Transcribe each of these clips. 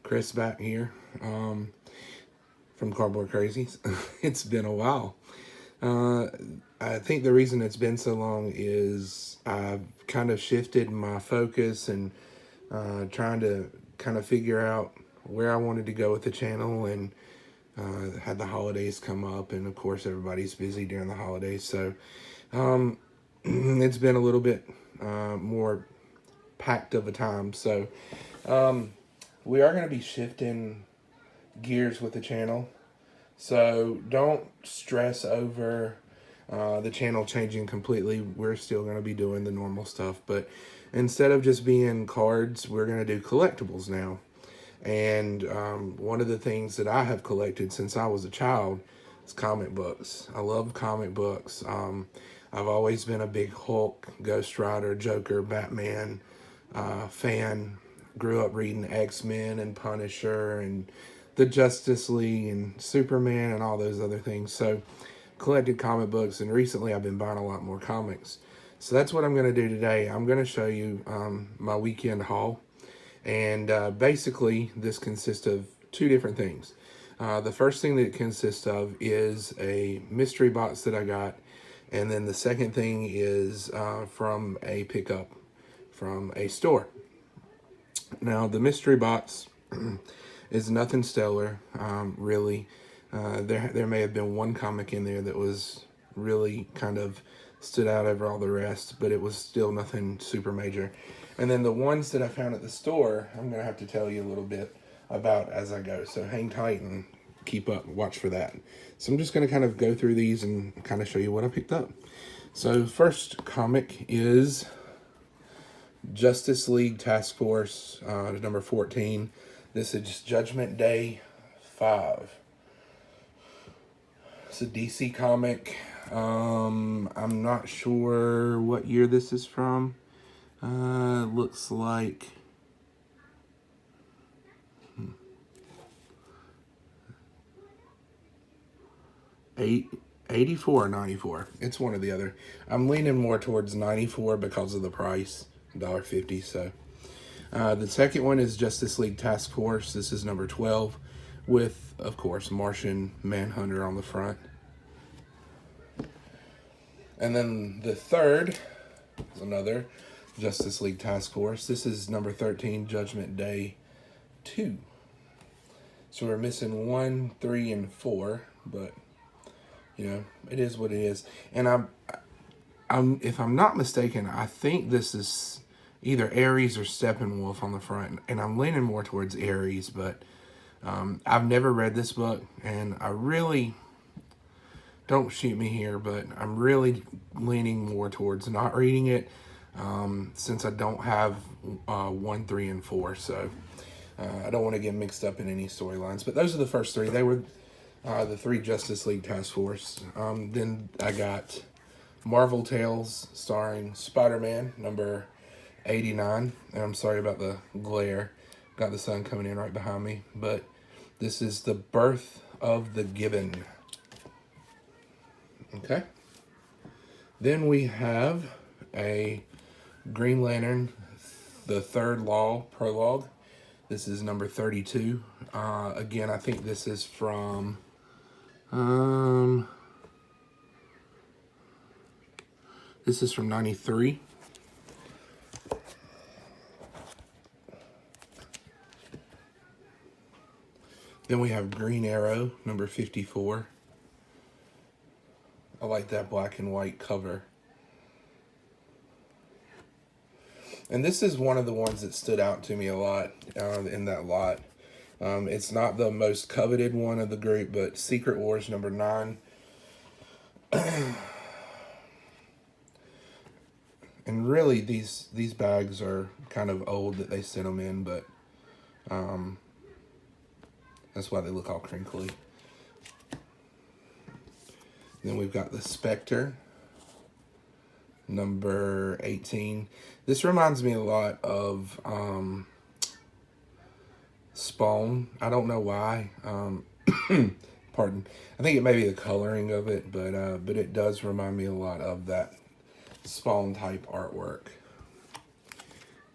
Chris back here from Cardboard Crazies. It's been a while. Uh, I think the reason it's been so long is I've kind of shifted my focus and trying to kind of figure out where I wanted to go with the channel, and had the holidays come up, and of course everybody's busy during the holidays, so it's been a little bit more packed of a time. So we are going to be shifting gears with the channel, so don't stress over the channel changing completely. We're still going to be doing the normal stuff, but instead of just being cards, we're going to do collectibles now. And one of the things that I have collected since I was a child is comic books. I love comic books. I've always been a big Hulk, Ghost Rider, Joker, Batman fan. Grew up reading X-Men and Punisher and the Justice League and Superman and all those other things. So collected comic books, and recently I've been buying a lot more comics. So that's what I'm going to do today. I'm going to show you my weekend haul. And basically, this consists of two different things. The first thing that it consists of is a mystery box that I got. And then the second thing is from a pickup from a store. Now, the mystery box is nothing stellar, really. There may have been one comic in there that was really kind of stood out over all the rest, but it was still nothing super major. And then the ones that I found at the store, I'm going to have to tell you a little bit about as I go. So hang tight and keep up, watch for that. So I'm just going to kind of go through these and kind of show you what I picked up. So first comic is Justice League Task Force number 14. This is Judgment Day 5. It's a DC comic. I'm not sure what year this is from. Looks like 84 or 94. It's one or the other. I'm leaning more towards 94 because of the price, $1.50. So the second one is Justice League Task Force. This is number 12 with, of course, Martian Manhunter on the front. And then the third is another Justice League Task Force. This is number 13, Judgment Day 2. So we're missing 1, 3, and 4, but you know, it is what it is. And I'm if I'm not mistaken, I think this is either Ares or Steppenwolf on the front, and I'm leaning more towards Ares, but I've never read this book, and I really, don't shoot me here, but I'm really leaning more towards not reading it, since I don't have 1, 3, and 4, so I don't want to get mixed up in any storylines. But those are the first three. They were the 3 Justice League Task Force. Then I got Marvel Tales starring Spider-Man, number 89. And I'm sorry about the glare. Got the sun coming in right behind me. But this is The Birth of the Gibbon. Okay. Then we have a Green Lantern, The Third Law prologue. This is number 32. Again, I think this is from this is from 93. Then we have Green Arrow, number 54. I like that black and white cover. And this is one of the ones that stood out to me a lot in that lot. It's not the most coveted one of the group, but Secret Wars number 9. And really, these bags are kind of old that they sent them in, but that's why they look all crinkly. Then we've got the Spectre, number 18. This reminds me a lot of Spawn. I don't know why. Pardon. I think it may be the coloring of it, but it does remind me a lot of that Spawn type artwork.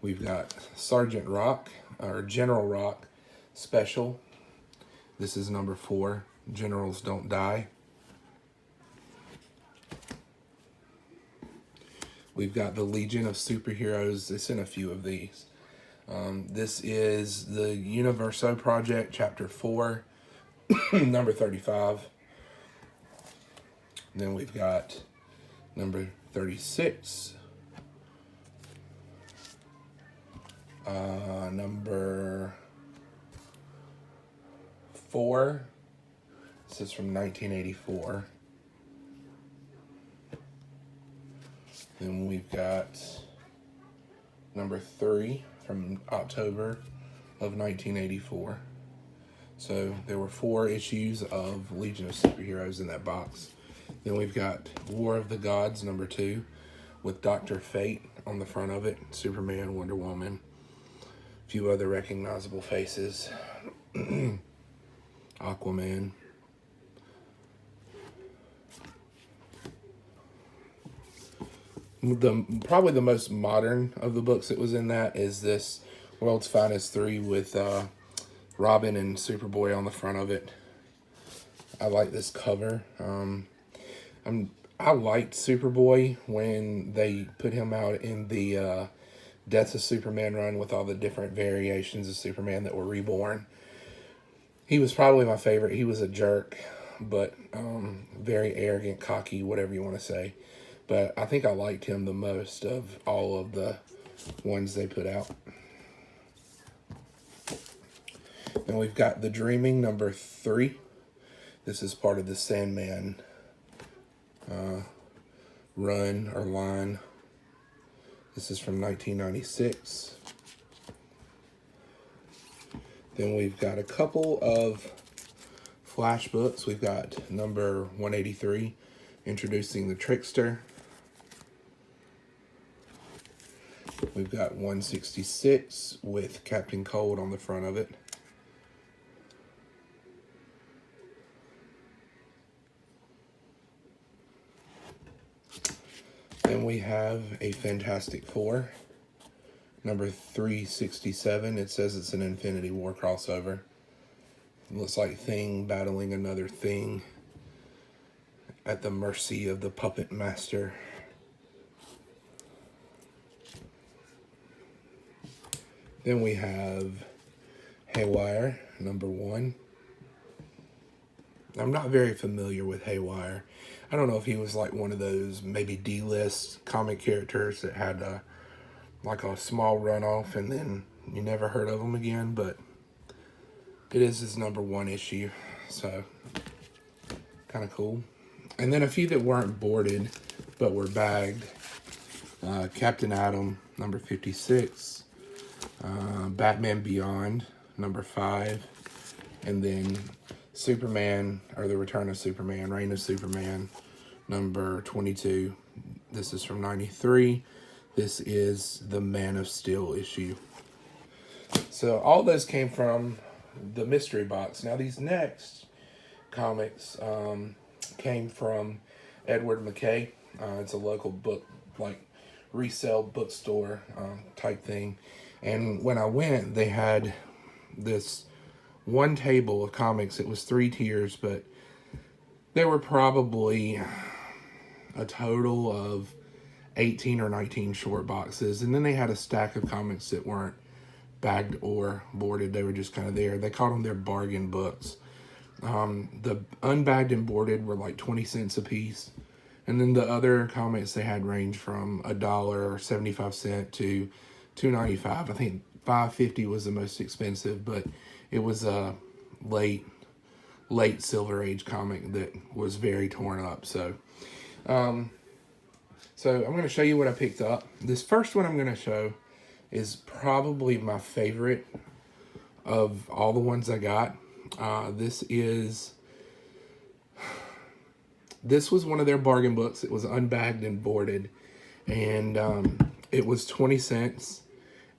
We've got Sergeant Rock, or General Rock, special. This is number 4, Generals Don't Die. We've got the Legion of Superheroes. It's in a few of these. This is the Universo Project, Chapter 4, number 35. Then we've got number 36. Number 4. This is from 1984. Then we've got number 3 from October of 1984. So there were 4 issues of Legion of Superheroes in that box. Then we've got War of the Gods, number 2, with Dr. Fate on the front of it, Superman, Wonder Woman, a few other recognizable faces, Aquaman. Probably the most modern of the books that was in that is this World's Finest 3 with Robin and Superboy on the front of it. I like this cover. I liked Superboy when they put him out in the Death of Superman run with all the different variations of Superman that were reborn. He was probably my favorite. He was a jerk, but very arrogant, cocky, whatever you want to say. But I think I liked him the most of all of the ones they put out. Then we've got The Dreaming, number 3. This is part of the Sandman run or line. This is from 1996. Then we've got a couple of Flash books. We've got number 183, introducing the Trickster. We've got 166 with Captain Cold on the front of it. Then we have a Fantastic Four, number 367. It says it's an Infinity War crossover. It looks like Thing battling another Thing at the mercy of the Puppet Master. Then we have Haywire, number 1. I'm not very familiar with Haywire. I don't know if he was like one of those maybe D-list comic characters that had like a small runoff and then you never heard of him again, but it is his number 1 issue, so kind of cool. And then a few that weren't boarded but were bagged. Captain Atom, number 56. Batman Beyond, number 5. And then Superman, or The Return of Superman, Reign of Superman, number 22. This is from 93. This is the Man of Steel issue. So all those came from the mystery box. Now these next comics came from Edward McKay. It's a local book, like resale bookstore type thing. And when I went, they had this one table of comics. It was 3 tiers, but there were probably a total of 18 or 19 short boxes. And then they had a stack of comics that weren't bagged or boarded. They were just kind of there. They called them their bargain books. The unbagged and boarded were like 20 cents a piece. And then the other comics they had range from $1 or 75 cents to $2.95. I think $5.50 was the most expensive, but it was a late Silver Age comic that was very torn up. So I'm going to show you what I picked up. This first one I'm going to show is probably my favorite of all the ones I got. This was one of their bargain books. It was unbagged and boarded, and it was 20 cents.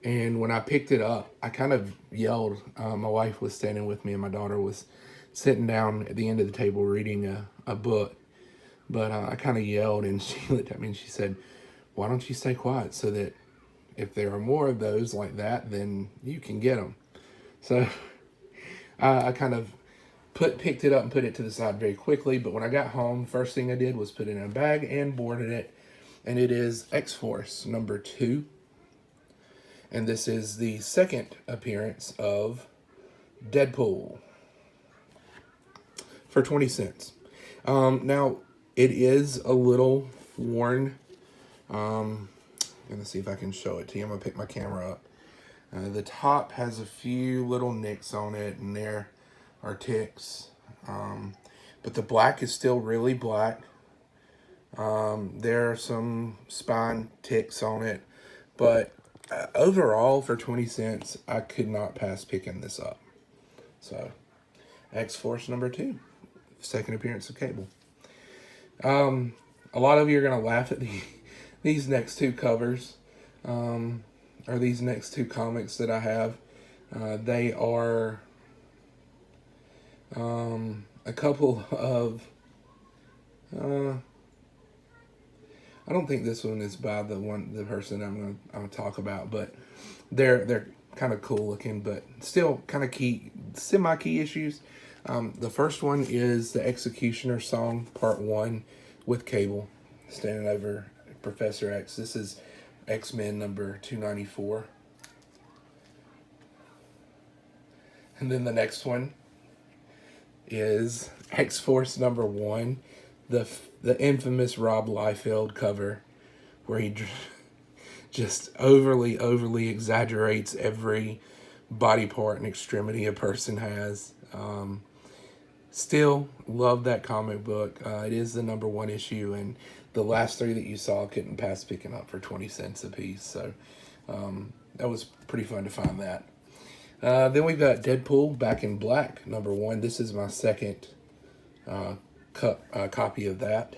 And when I picked it up, I kind of yelled. My wife was standing with me, and my daughter was sitting down at the end of the table reading a book. But I kind of yelled, and she looked at me and she said, "Why don't you stay quiet so that if there are more of those like that, then you can get them?" So I kind of picked it up and put it to the side very quickly. But when I got home, first thing I did was put it in a bag and boarded it. And it is X-Force number 2. And this is the second appearance of Deadpool for 20 cents. Now, it is a little worn. I'm going to see if I can show it to you. I'm going to pick my camera up. The top has a few little nicks on it, and there are ticks. But the black is still really black. There are some spine ticks on it. But overall, for 20 cents, I could not pass picking this up. So, X-Force number 2. Second appearance of Cable. A lot of you are going to laugh at these next 2 covers. Or these next 2 comics that I have. They are a couple of... I don't think this one is by the person I'm gonna talk about, but they're kind of cool looking, but still kind of semi-key issues. The first one is the Executioner song, Part 1, with Cable, standing over Professor X. This is X-Men number 294. And then the next one is X-Force number 1, the infamous Rob Liefeld cover, where he just overly exaggerates every body part and extremity a person has. Still love that comic book. It is the number 1 issue, and the last 3 that you saw couldn't pass picking up for 20 cents a piece. So that was pretty fun to find that. Then we've got Deadpool Back in Black, number 1. This is my second copy of that.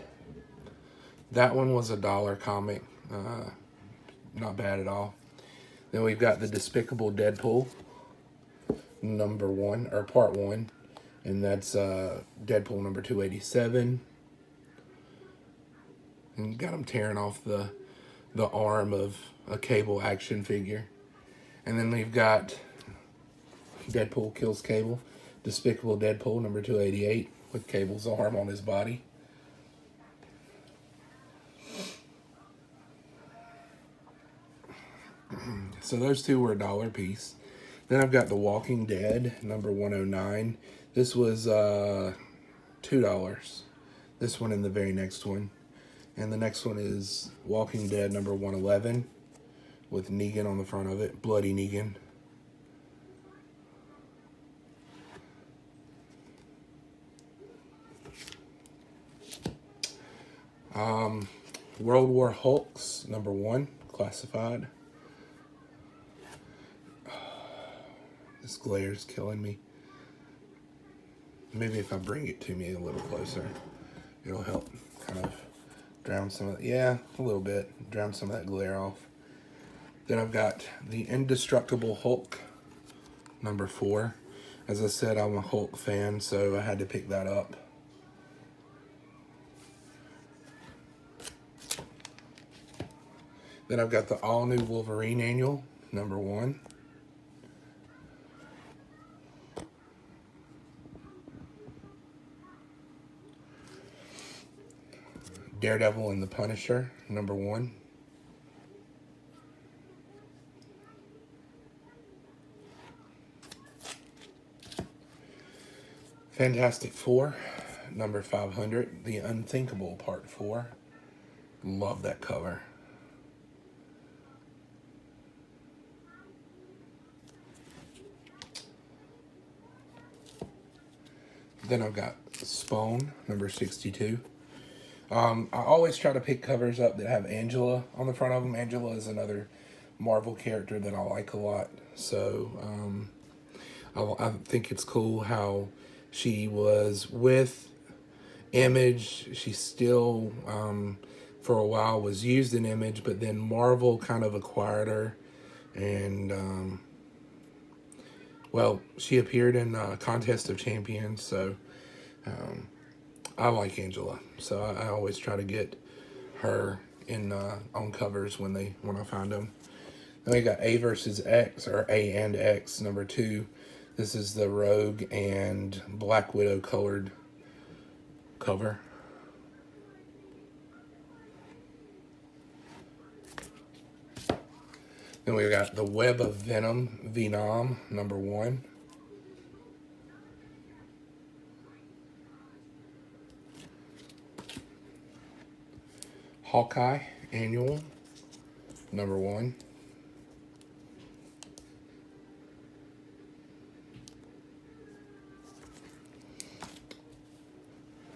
That one was a $1 comic. Not bad at all. Then we've got the Despicable Deadpool, number 1, or Part 1. And that's Deadpool number 287. And you got him tearing off the arm of a Cable action figure. And then we've got Deadpool Kills Cable, Despicable Deadpool number 288, with Cable's arm on his body. So those 2 were $1 piece. Then I've got The Walking Dead number 109. This was $2. This one and the very next one. And the next one is Walking Dead number 111 with Negan on the front of it. Bloody Negan. World War Hulks number 1, classified. This glare is killing me. Maybe if I bring it to me a little closer, it'll help kind of drown some of a little bit. Drown some of that glare off. Then I've got the Indestructible Hulk, number 4. As I said, I'm a Hulk fan, so I had to pick that up. Then I've got the all-new Wolverine annual, number 1. Daredevil and the Punisher, number 1. Fantastic Four, number 500. The Unthinkable, Part 4. Love that cover. Then I've got Spawn, number 62. I always try to pick covers up that have Angela on the front of them. Angela is another Marvel character that I like a lot. So I think it's cool how she was with Image. She still, for a while, was used in Image, but then Marvel kind of acquired her. And, well, she appeared in Contest of Champions, so I like Angela. So I always try to get her in on covers when I find them. Then we got A versus X, or A and X, number 2. This is the Rogue and Black Widow colored cover. Then we've got the Web of Venom, Venom, #1. Hawkeye, Annual, #1.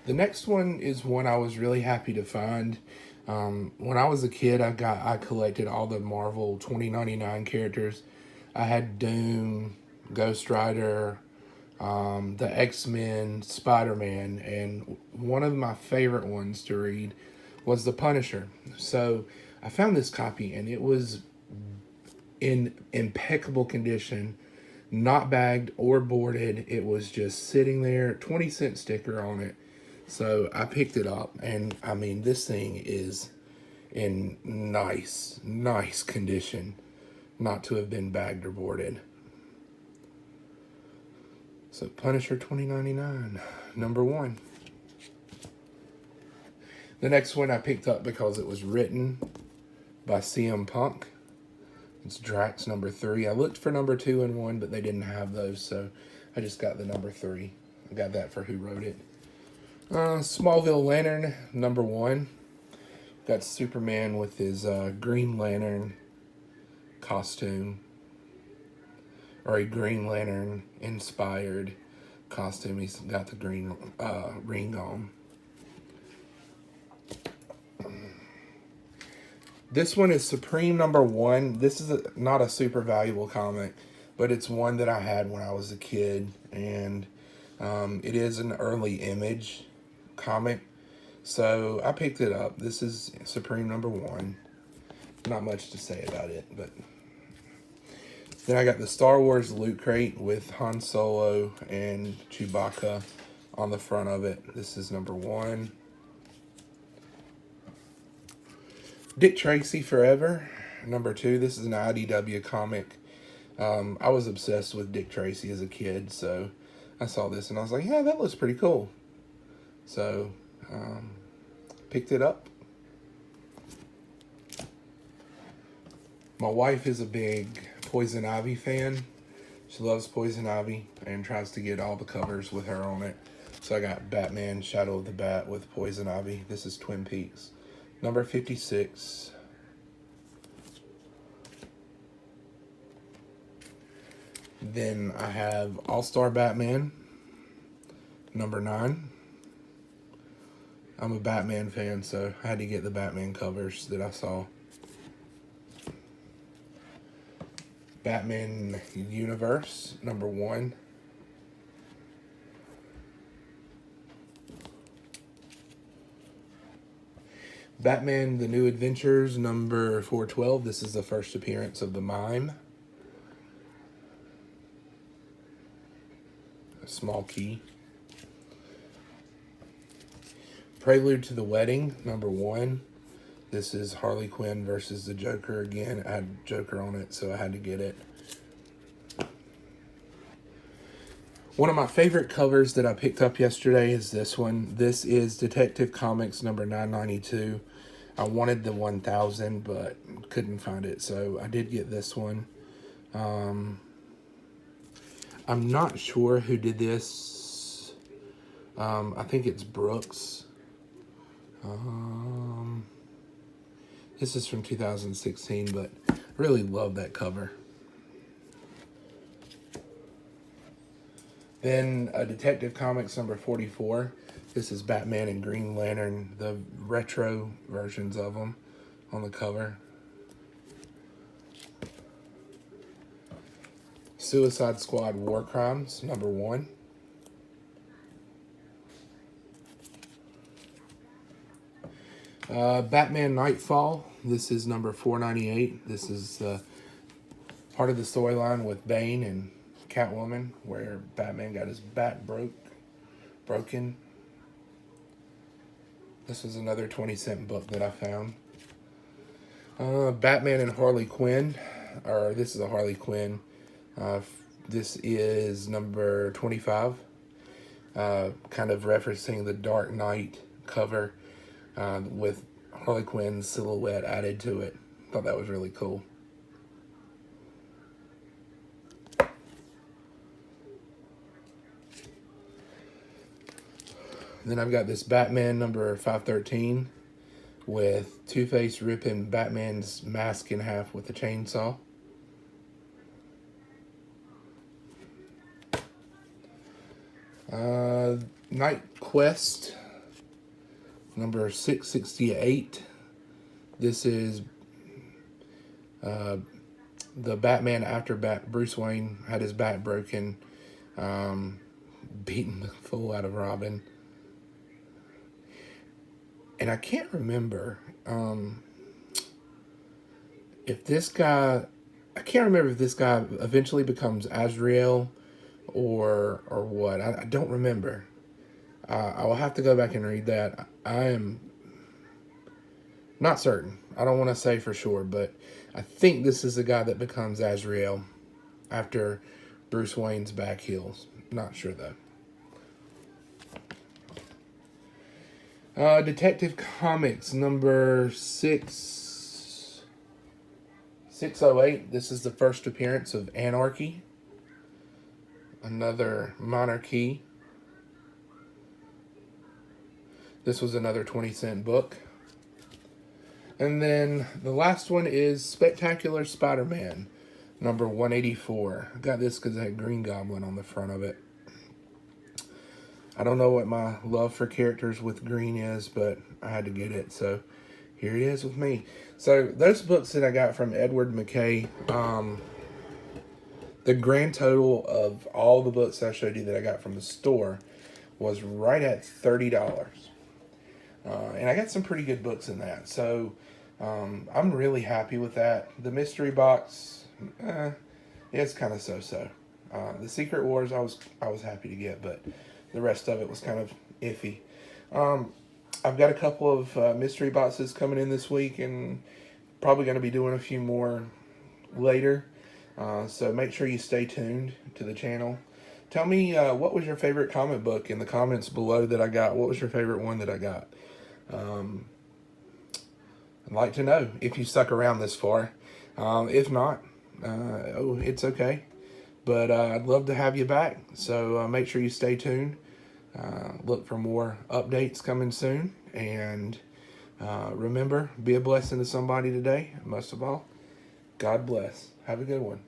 The next one is one I was really happy to find. When I was a kid, I collected all the Marvel 2099 characters. I had Doom, Ghost Rider, the X-Men, Spider-Man, and one of my favorite ones to read was the Punisher. So I found this copy, and it was in impeccable condition, not bagged or boarded. It was just sitting there, 20-cent sticker on it. So I picked it up, and I mean, this thing is in nice condition, not to have been bagged or boarded. So Punisher 2099, #1. The next one I picked up because it was written by CM Punk. It's Drax #3. I looked for #2 and 1, but they didn't have those, so I just got the #3. I got that for Who Wrote It. Smallville Lantern #1. Got Superman with his Green Lantern costume, or a Green Lantern inspired costume. He's got the green ring on. This one is Supreme #1. This is not a super valuable comic, but it's one that I had when I was a kid, and it is an early Image comic, so I picked it up. This is Supreme #1. Not much to say about it, but then I got the Star Wars Loot Crate with Han Solo and Chewbacca on the front of it. This is #1. Dick Tracy Forever, #2. This is an IDW comic. I was obsessed with Dick Tracy as a kid, so I saw this and I was like, yeah, that looks pretty cool. So, picked it up. My wife is a big Poison Ivy fan. She loves Poison Ivy and tries to get all the covers with her on it. So I got Batman Shadow of the Bat with Poison Ivy. This is Twin Peaks, #56. Then I have All-Star Batman, #9. I'm a Batman fan, so I had to get the Batman covers that I saw. Batman Universe, #1. Batman The New Adventures, #412. This is the first appearance of the Mime. A small key. Prelude to the Wedding, #1. This is Harley Quinn versus the Joker again. I had Joker on it, so I had to get it. One of my favorite covers that I picked up yesterday is this one. This is Detective Comics #992. I wanted the 1000, but couldn't find it, so I did get this one. I'm not sure who did this. I think it's Brooks. This is from 2016, but I really love that cover. Then Detective Comics #44. This is Batman and Green Lantern, the retro versions of them on the cover. Suicide Squad War Crimes, #1. Batman Nightfall. This is #498. This is part of the storyline with Bane and Catwoman, where Batman got his bat broken. This was another 20-cent book that I found. Batman and Harley Quinn, or this is a Harley Quinn This is number 25, kind of referencing the Dark Knight cover with Harley Quinn's silhouette added to it. Thought that was really cool. And then I've got this Batman number 513 with Two-Face ripping Batman's mask in half with a chainsaw. Night Quest number 668. This is the Batman after Bruce Wayne had his back broken, beating the fool out of Robin. And I can't remember if this guy eventually becomes Azrael or what. I don't remember. I will have to go back and read that. I am not certain. I don't want to say for sure, but I think this is the guy that becomes Azrael after Bruce Wayne's back heals. Not sure though. Detective Comics number 608. This is the first appearance of Anarchy, another monarchy. This was another 20-cent book. And then the last one is Spectacular Spider-Man number 184. I got this because it had Green Goblin on the front of it. I don't know what my love for characters with green is, but I had to get it, so here it is with me. So those books that I got from Edward McKay, the grand total of all the books I showed you that I got from the store was right at $30. And I got some pretty good books in that, so I'm really happy with that. The mystery box, it's kind of so-so. The Secret Wars, I was happy to get, but the rest of it was kind of iffy. I've got a couple of mystery boxes coming in this week, and probably going to be doing a few more later. So make sure you stay tuned to the channel. Tell me what was your favorite comic book in the comments below that I got. What was your favorite one that I got? I'd like to know if you stuck around this far. If not, it's okay. But I'd love to have you back. So make sure you stay tuned. Look for more updates coming soon. And remember, be a blessing to somebody today. Most of all, God bless. Have a good one.